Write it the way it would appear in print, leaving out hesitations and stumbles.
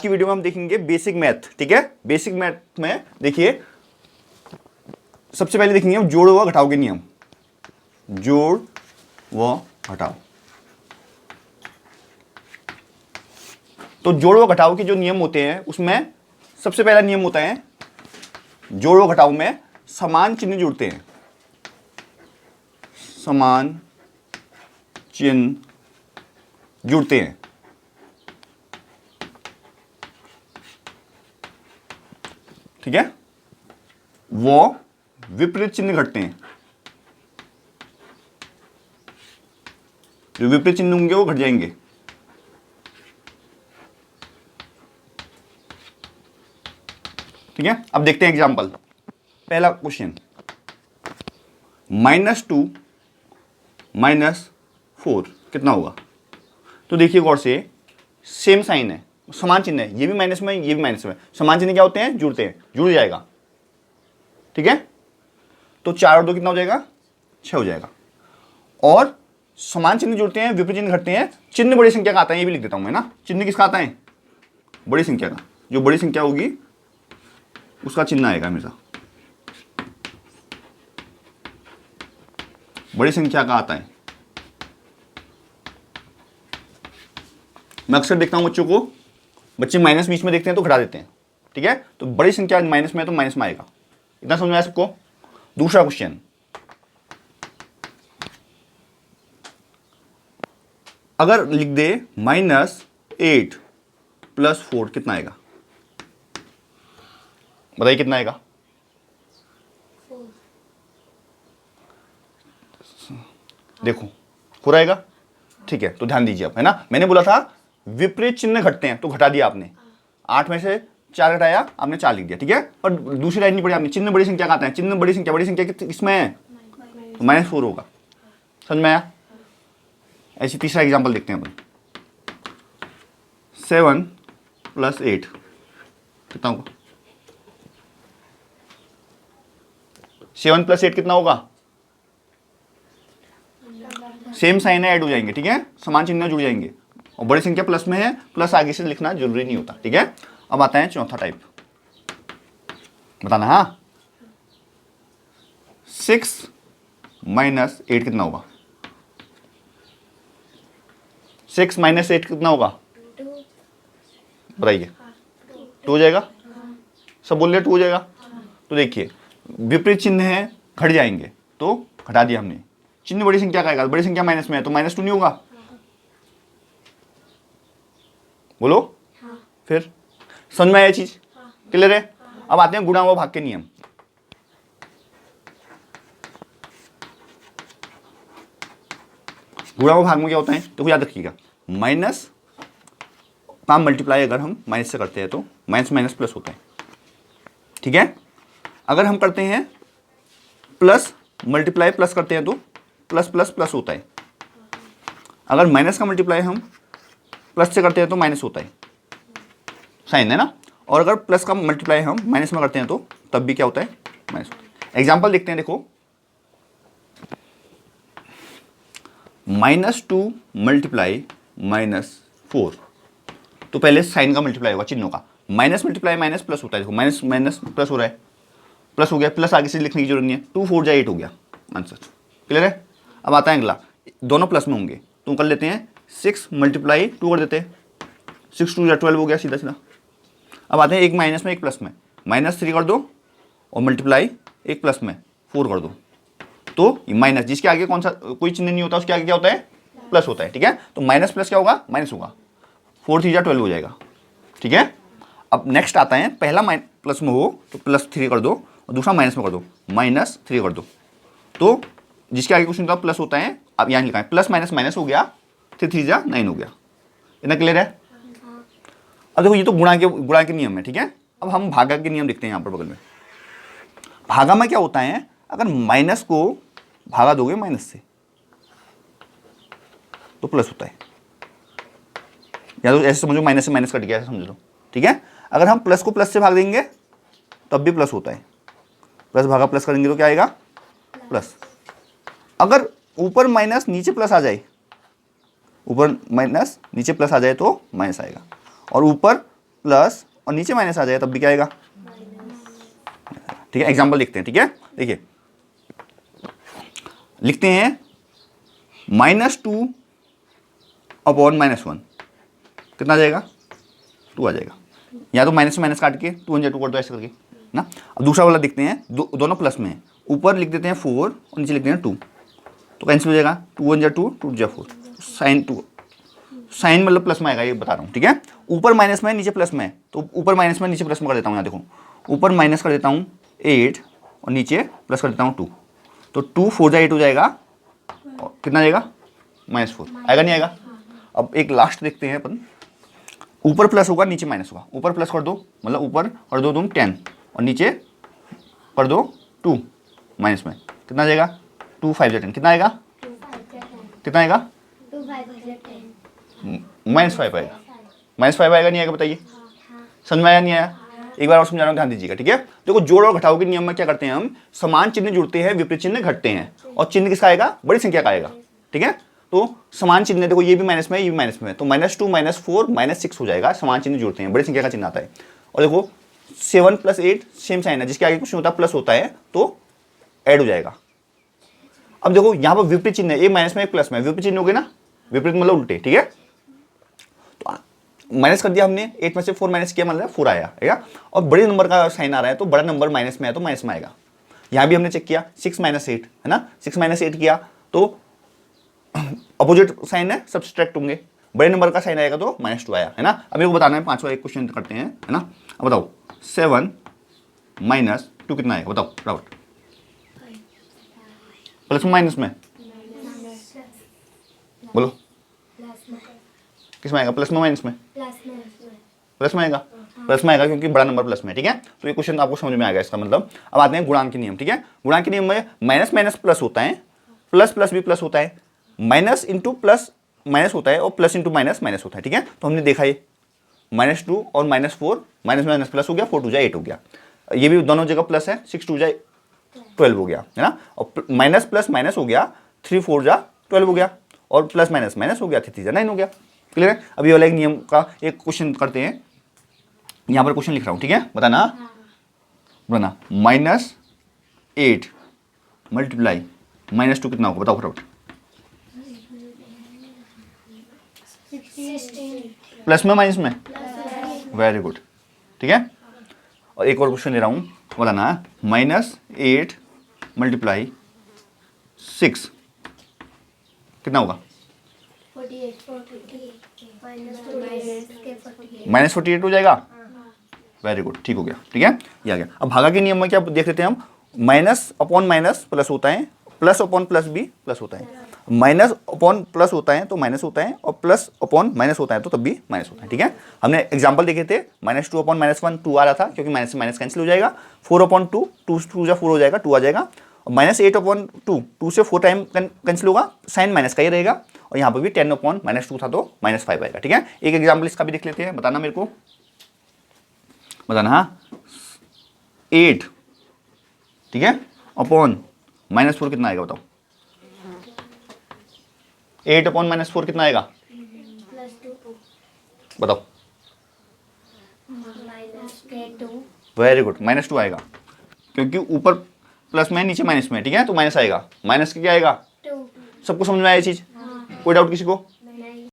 की वीडियो में हम देखेंगे बेसिक मैथ, ठीक है। बेसिक मैथ में देखिए सबसे पहले देखेंगे हम जोड़ व घटाव के नियम, जोड़ व घटाव। तो जोड़ व घटाव के जो नियम होते हैं उसमें सबसे पहला नियम होता है, जोड़ व घटाव में समान चिन्ह जुड़ते हैं, समान चिन्ह जुड़ते हैं, ठीक है। वो विपरीत चिन्ह घटते हैं, जो विपरीत चिन्ह होंगे वो घट जाएंगे। ठीक है, अब देखते हैं एग्जांपल। पहला क्वेश्चन, -2 -4 कितना होगा। तो देखिए गौर से, सेम साइन है, समान चिन्ह है, ये भी माइनस में ये भी माइनस में। समान चिन्ह क्या होते हैं, जुड़ते हैं, जुड़ जाएगा, ठीक है। तो 4 और 2 कितना हो जाएगा, 6 हो जाएगा। और समान चिन्ह जुड़ते हैं, विपरीत चिन्ह घटते हैं। चिन्ह बड़ी संख्या का आता है, ये भी लिख देता हूं मैं ना। चिन्ह किसका आता है, बड़ी संख्या का। जो बड़ी संख्या होगी उसका चिन्ह आएगा हमेशा, बड़ी संख्या का आता है। मैं अक्सर देखता हूं बच्चों को, बच्चे माइनस बीच में देखते हैं तो घटा देते हैं, ठीक है। तो बड़ी संख्या माइनस में है तो माइनस में आएगा। इतना समझ में आया सबको। दूसरा क्वेश्चन, अगर लिख दे -8 + 4 कितना आएगा, बताइए कितना आएगा। 4। देखो 4 आएगा, ठीक है। तो ध्यान दीजिए आप, है ना। मैंने बोला था विपरीत चिन्ह घटते हैं तो घटा दिया आपने। 8 में से 4 घटाया आपने, 4 लिख दिया, ठीक है। और दूसरी लाइन नहीं पड़ी आपने, चिन्ह बड़ी संख्या का आता है। चिन्ह बड़ी संख्या किसमें है, तो -4 होगा। समझ में आया। ऐसी तीसरा एग्जांपल देखते हैं अपन। 7 + 8 कितना होगा, 7 + 8 कितना होगा। सेम साइन है, ऐड हो जाएंगे, ठीक है। समान चिन्ह जुड़ जाएंगे। और बड़ी संख्या प्लस में है, प्लस आगे से लिखना जरूरी नहीं होता, ठीक है। अब आता है चौथा टाइप, बताना। हाँ, 6 - 8 कितना होगा, 6 - 8 कितना होगा, 2। बताइए। 2 हो जाएगा, सब बोल रहे 2 हो जाएगा। तो देखिए विपरीत चिन्ह है, घट जाएंगे तो घटा दिया हमने। चिन्ह बड़ी संख्या का आएगा, बड़ी संख्या माइनस में है तो -2 नहीं होगा, बोलो। फिर समझ में आया चीज, क्लियर है। अब आते हैं गुणा व भाग के नियम। गुणा व भाग में क्या होता है, तो याद रखिएगा, माइनस का मल्टीप्लाई अगर हम माइनस से करते हैं तो माइनस माइनस प्लस होता है, ठीक है। अगर हम करते हैं प्लस मल्टीप्लाई प्लस करते हैं तो प्लस प्लस प्लस होता है। अगर माइनस का मल्टीप्लाई हम प्लस से करते हैं तो माइनस होता है, साइन है ना। और अगर प्लस का मल्टीप्लाई हम माइनस में करते हैं तो तब भी क्या होता है, माइनस होता है। एग्जांपल देखते हैं, देखो -2 × -4। तो पहले साइन का मल्टीप्लाई होगा, चिन्हों का। माइनस मल्टीप्लाई माइनस प्लस होता है। देखो माइनस माइनस प्लस हो रहा है, प्लस हो गया, प्लस आगे से लिखने की जरूरत नहीं है। 2 4 8 हो गया आंसर, क्लियर है। अब आता है अगला, दोनों प्लस में होंगे तो कर लेते हैं 6 × 2 कर देते हैं, 6 2 12 हो गया सीधा सीधा। अब आते हैं एक माइनस में एक प्लस में, -3 कर दो और मल्टीप्लाई एक प्लस में 4 कर दो। तो माइनस जिसके आगे कौन सा कोई चिन्ह नहीं होता उसके आगे क्या होता है, प्लस होता है, ठीक है। तो माइनस प्लस क्या होगा, माइनस होगा। 4 3 12 हो जाएगा, ठीक है। अब नेक्स्ट आता है, पहला प्लस में हो तो +3 कर दो और दूसरा माइनस में कर दो, -3 कर दो। तो जिसके आगे कुछ नहीं होता प्लस होता है। अब यहाँ लिखा है प्लस माइनस माइनस हो गया, 3 3 9 हो गया। इतना क्लियर है। अब देखो ये तो गुणा के नियम है, ठीक है। अब हम भागा के नियम देखते हैं यहाँ पर बगल में। भागा में क्या होता है, अगर माइनस को भागा दोगे माइनस से तो प्लस होता है, या तो ऐसे समझो माइनस से माइनस कट गया, ऐसे समझ लो, ठीक है। अगर हम प्लस को प्लस से भाग देंगे तब भी प्लस होता है, प्लस भागा प्लस करेंगे तो क्या आएगा, प्लस। अगर ऊपर माइनस नीचे प्लस आ जाए, ऊपर माइनस नीचे प्लस आ जाए तो माइनस आएगा। और ऊपर प्लस और नीचे माइनस आ जाएगा तब भी क्या आएगा, ठीक है। एग्जाम्पल लिखते हैं, ठीक है। देखिए लिखते हैं -2 अपॉन -1 कितना आ जाएगा, 2 आ जाएगा। या तो माइनस से माइनस काट के 2 1 2 कर दो ऐसे करके ना। अब दूसरा वाला देखते हैं, दोनों प्लस में है, ऊपर लिख देते हैं 4 और नीचे लिख देते हैं 2, तो कैंसिल हो जाएगा, 2 1 2 2 4, साइन 2, साइन मतलब प्लस में आएगा, ये बता रहा हूँ, ठीक है। ऊपर माइनस में नीचे प्लस में है, तो ऊपर माइनस में नीचे प्लस में कर देता हूँ। यहाँ देखो ऊपर माइनस कर देता हूँ 8 और नीचे प्लस कर देता हूँ 2, तो 2 4 जा 8 हो जाएगा और कितना जाएगा, -4 आएगा, नहीं आएगा। अब एक लास्ट देखते हैं अपन, ऊपर प्लस होगा नीचे माइनस होगा, ऊपर प्लस कर दो मतलब ऊपर कर दो तुम 10 और नीचे कर दो 2 माइनस में, कितना आ जाएगा, 2 5 10 कितना आएगा, 2 5 10 कितना आएगा, 2 5 10 -5 आएगा, -5 आएगा, नहीं आएगा बताइए, समझ में आया नहीं आया। एक बार और समझा रहा हूँ, ध्यान दीजिएगा, ठीक है। देखो जोड़ और घटाव के नियम में क्या करते हैं हम, समान चिन्ह जुड़ते हैं विपरीत चिन्ह घटते हैं, और चिन्ह किसका आएगा, बड़ी संख्या का आएगा, ठीक है। तो समान चिन्ह देखो ये भी माइनस में है, ये भी माइनस में है, तो -2 -4 -6 हो जाएगा, समान चिन्ह जुड़ते हैं, बड़ी संख्या का चिन्ह आता है। और देखो 7 + 8 सेम साइन है, जिसके आगे कुछ नहीं होता प्लस होता है तो ऐड हो जाएगा। अब देखो यहाँ पर विपरीत चिन्ह है, एक माइनस में एक प्लस में, विपरीत चिन्ह हो गए ना, विपरीत मतलब उल्टे, ठीक है। तो माइनस कर दिया हमने, 8 में से 4 माइनस किया मतलब 4 आया, है ना। और बड़े नंबर का साइन आ रहा है तो बड़ा नंबर माइनस में है तो माइनस में आएगा। यहाँ भी हमने चेक किया 6 - 8 है ना, 6 - 8 किया तो अपोजिट साइन है, सब्सट्रैक्ट होंगे, बड़े नंबर का साइन आएगा तो -2 आया, है ना। अब मेरे को बताना है, पांचवा एक क्वेश्चन करते हैं, है ना। अब बताओ 7 - 2 कितना आएगा, बताओ फटाफट, प्लस में माइनस में, बोलो किस में आएगा, प्लस में माइनस में, प्लस में आएगा, प्लस में आएगा क्योंकि बड़ा नंबर प्लस में, ठीक है। तो ये क्वेश्चन आपको समझ में आएगा इसका मतलब। अब आते हैं गुणांक के नियम, ठीक है। गुणांक के नियम में माइनस माइनस प्लस होता है, प्लस प्लस भी प्लस होता है, माइनस इंटू प्लस माइनस होता है और प्लस इंटू माइनस माइनस होता है, ठीक है। तो हमने देखा ये -2 और -4 माइनस माइनस प्लस हो गया, 4 2 जा 8 हो गया, ये भी दोनों जगह प्लस है, 6 2 जा 12 हो गया, है ना। और माइनस प्लस माइनस हो गया, 3 4 जा 12 हो गया, और प्लस माइनस माइनस हो गया, 3 3 जा 9 हो गया, क्लियर है। अभी वाला एक नियम का एक क्वेश्चन करते हैं, यहाँ पर क्वेश्चन लिख रहा हूँ, ठीक है, बताना बताना। -8 मल्टीप्लाई -2 कितना होगा, बताओ फटाफट। 16 प्लस में माइनस में, वेरी गुड, ठीक है। और एक और क्वेश्चन ले रहा हूँ, बताना -8 मल्टीप्लाई 6 कितना होगा, 48 -48 हो जाएगा, वेरी गुड, ठीक हो गया, ठीक है, ये आ गया। अब भागा के नियम में क्या देख लेते हैं हम, माइनस अपॉन माइनस प्लस होता है, प्लस अपॉन प्लस भी प्लस होता है, माइनस अपॉन प्लस होता है तो माइनस होता है, और प्लस अपॉन माइनस होता है तो तब भी माइनस होता है, ठीक है। हमने एग्जांपल देखे थे, -2 अपॉन -1 2 आ रहा था क्योंकि माइनस से माइनस कैंसिल हो जाएगा, 4 अपॉन 2 2 2 जा 4 हो जाएगा, 2 आ जाएगा, और -8 अपॉन 2 2 से 4 टाइम कैंसिल होगा, साइन माइनस का ही रहेगा, और यहाँ पर भी 10 अपॉन -2 था तो -5 आएगा, ठीक है। एक एग्जाम्पल इसका भी देख लेते हैं, बताना मेरे को, बताना। हाँ 8, ठीक है, अपॉन -4 कितना आएगा, बताओ। 8 अपॉन -4 कितना आएगा, +2 बताओ। -2 वेरी गुड, -2 आएगा क्योंकि ऊपर प्लस में नीचे माइनस में, ठीक है, तो माइनस आएगा, माइनस का क्या आएगा, 2 सबको समझ में आया ये चीज, कोई डाउट किसी को।